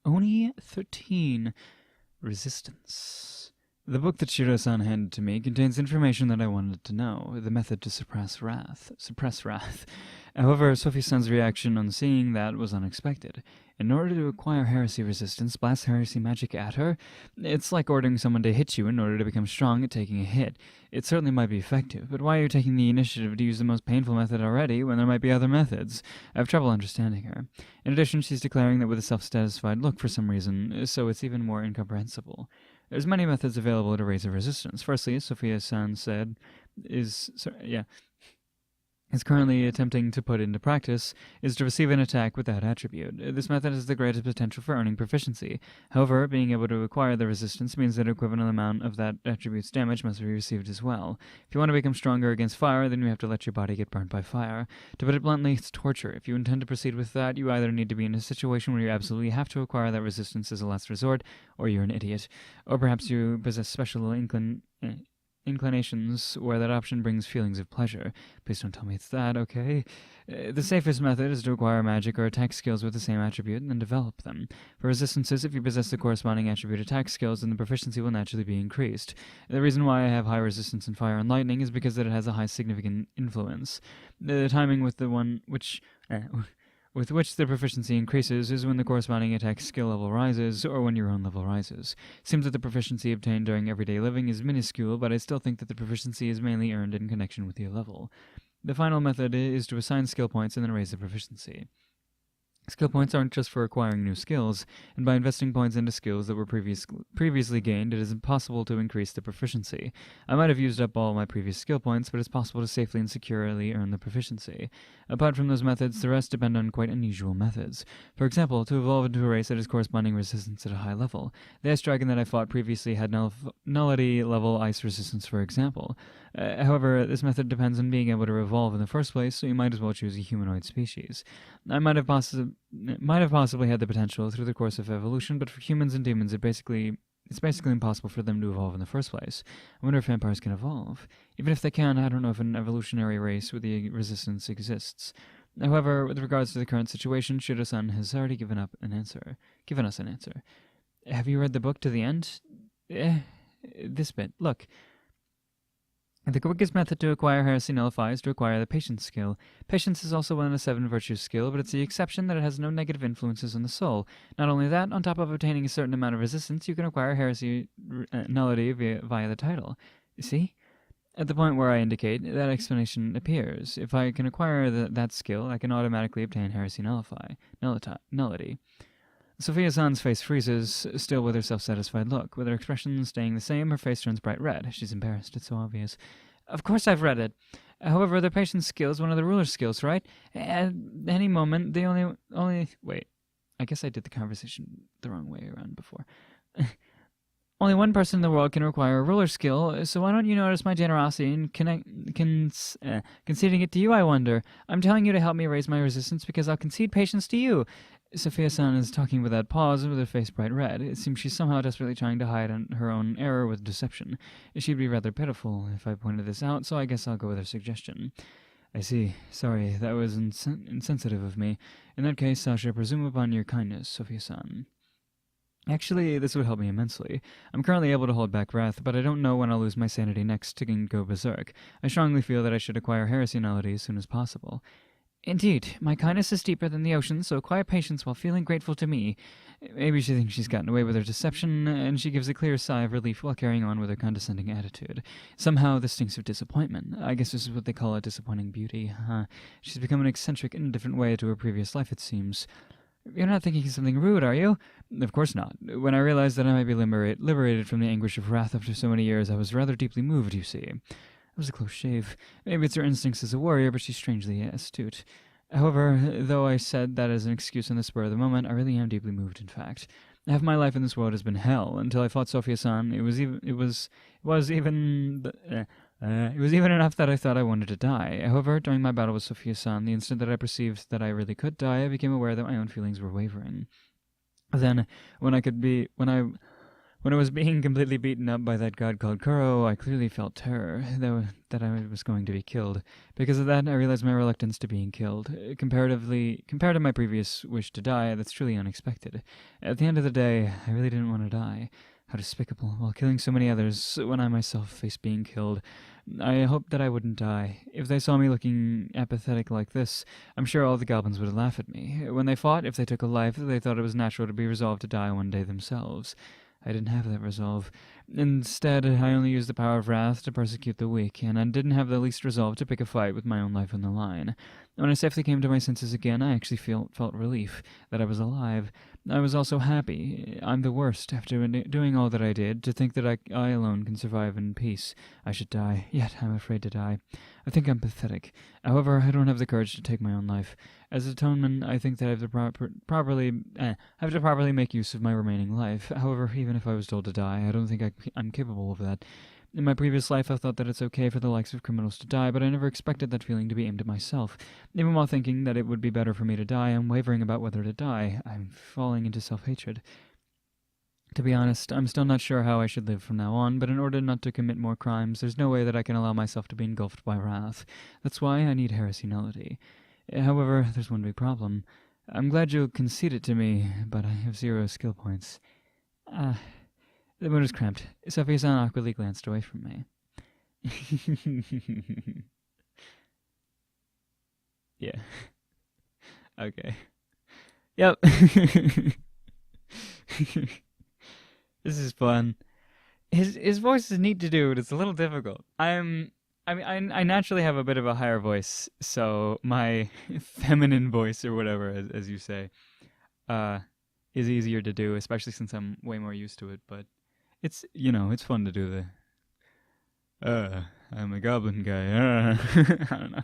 Oni 13. Resistance. The book that Shiro-san handed to me contains information that I wanted to know, the method to suppress wrath. However, Sophie-san's reaction on seeing that was unexpected. In order to acquire heresy resistance, blast heresy magic at her? It's like ordering someone to hit you in order to become strong at taking a hit. It certainly might be effective, but why are you taking the initiative to use the most painful method already when there might be other methods? I have trouble understanding her. In addition, she's declaring that with a self-satisfied look for some reason, so it's even more incomprehensible. There's many methods available to raise a resistance. Firstly, Sophia-san said, is currently attempting to put into practice, is to receive an attack with that attribute. This method has the greatest potential for earning proficiency. However, being able to acquire the resistance means that an equivalent amount of that attribute's damage must be received as well. If you want to become stronger against fire, then you have to let your body get burnt by fire. To put it bluntly, it's torture. If you intend to proceed with that, you either need to be in a situation where you absolutely have to acquire that resistance as a last resort, or you're an idiot. Or perhaps you possess special inclinations where that option brings feelings of pleasure. Please don't tell me it's that, okay? The safest method is to acquire magic or attack skills with the same attribute and then develop them. For resistances, if you possess the corresponding attribute attack skills, then the proficiency will naturally be increased. The reason why I have high resistance in fire and lightning is because it has a high significant influence. The timing with which the proficiency increases is when the corresponding attack skill level rises, or when your own level rises. Seems that the proficiency obtained during everyday living is minuscule, but I still think that the proficiency is mainly earned in connection with your level. The final method is to assign skill points and then raise the proficiency. Skill points aren't just for acquiring new skills, and by investing points into skills that were previously gained, it is impossible to increase the proficiency. I might have used up all my previous skill points, but it's possible to safely and securely earn the proficiency. Apart from those methods, the rest depend on quite unusual methods. For example, to evolve into a race that has corresponding resistance at a high level. The ice dragon that I fought previously had nullity level ice resistance, for example. However, this method depends on being able to evolve in the first place, so you might as well choose a humanoid species. I might have possibly had the potential through the course of evolution, but for humans and demons, it's basically impossible for them to evolve in the first place. I wonder if vampires can evolve. Even if they can, I don't know if an evolutionary race with the resistance exists. However, with regards to the current situation, Shiro-san has already given us an answer. Have you read the book to the end? This bit. Look. The quickest method to acquire heresy nullify is to acquire the patience skill. Patience is also one of the 7 virtues skill, but it's the exception that it has no negative influences on the soul. Not only that, on top of obtaining a certain amount of resistance, you can acquire heresy nullity via the title. See? At the point where I indicate, that explanation appears. If I can acquire that skill, I can automatically obtain heresy nullity. Sophia-san's face freezes, still with her self-satisfied look. With her expression staying the same, her face turns bright red. She's embarrassed. It's so obvious. Of course I've read it. However, the patience skill is one of the ruler's skills, right? At any moment, the only... Wait. I guess I did the conversation the wrong way around before. Only one person in the world can require a ruler skill, so why don't you notice my generosity in conceding it to you, I wonder? I'm telling you to help me raise my resistance because I'll concede patience to you. Sophia-san is talking without pause with her face bright red. It seems she's somehow desperately trying to hide her own error with deception. She'd be rather pitiful if I pointed this out, so I guess I'll go with her suggestion. I see. Sorry, that was insensitive of me. In that case, I shall presume upon your kindness, Sophia-san. Actually, this would help me immensely. I'm currently able to hold back wrath, but I don't know when I'll lose my sanity next to go berserk. I strongly feel that I should acquire heresy nullity as soon as possible. Indeed, my kindness is deeper than the ocean, so acquire patience while feeling grateful to me. Maybe she thinks she's gotten away with her deception, and she gives a clear sigh of relief while carrying on with her condescending attitude. Somehow, this stinks of disappointment. I guess this is what they call a disappointing beauty, huh? She's become an eccentric in a different way to her previous life, it seems. You're not thinking of something rude, are you? Of course not. When I realized that I might be liberated from the anguish of wrath after so many years, I was rather deeply moved, you see. It was a close shave. Maybe it's her instincts as a warrior, but she's strangely astute. However, though I said that as an excuse on the spur of the moment, I really am deeply moved, in fact. Half my life in this world has been hell. Until I fought Sophia-san, it was even enough that I thought I wanted to die. However, during my battle with Sophia-san, the instant that I perceived that I really could die, I became aware that my own feelings were wavering. Then, when When I was being completely beaten up by that god called Kuro, I clearly felt terror, though that I was going to be killed. Because of that, I realized my reluctance to being killed. Compared to my previous wish to die, that's truly unexpected. At the end of the day, I really didn't want to die. How despicable, while killing so many others, when I myself faced being killed. I hoped that I wouldn't die. If they saw me looking apathetic like this, I'm sure all the goblins would laugh at me. When they fought, if they took a life, they thought it was natural to be resolved to die one day themselves. I didn't have that resolve. Instead, I only used the power of wrath to persecute the weak, and I didn't have the least resolve to pick a fight with my own life on the line. When I safely came to my senses again, I actually felt relief that I was alive. I was also happy. I'm the worst, after doing all that I did, to think that I alone can survive in peace. I should die, yet I'm afraid to die. I think I'm pathetic. However, I don't have the courage to take my own life. As atonement, I think that I have to properly make use of my remaining life. However, even if I was told to die, I don't think I'm capable of that. In my previous life, I thought that it's okay for the likes of criminals to die, but I never expected that feeling to be aimed at myself. Even while thinking that it would be better for me to die, I'm wavering about whether to die. I'm falling into self-hatred. To be honest, I'm still not sure how I should live from now on, but in order not to commit more crimes, there's no way that I can allow myself to be engulfed by wrath. That's why I need heresy nullity. However, there's one big problem. I'm glad you'll concede it to me, but I have 0 skill points. The mood is cramped. Sophie-san awkwardly glanced away from me. Yeah. Okay. Yep. This is fun. His voice is neat to do, but it's a little difficult. I naturally have a bit of a higher voice, so my feminine voice or whatever, as you say, is easier to do, especially since I'm way more used to it. But it's it's fun to do the I'm a goblin guy. I don't know.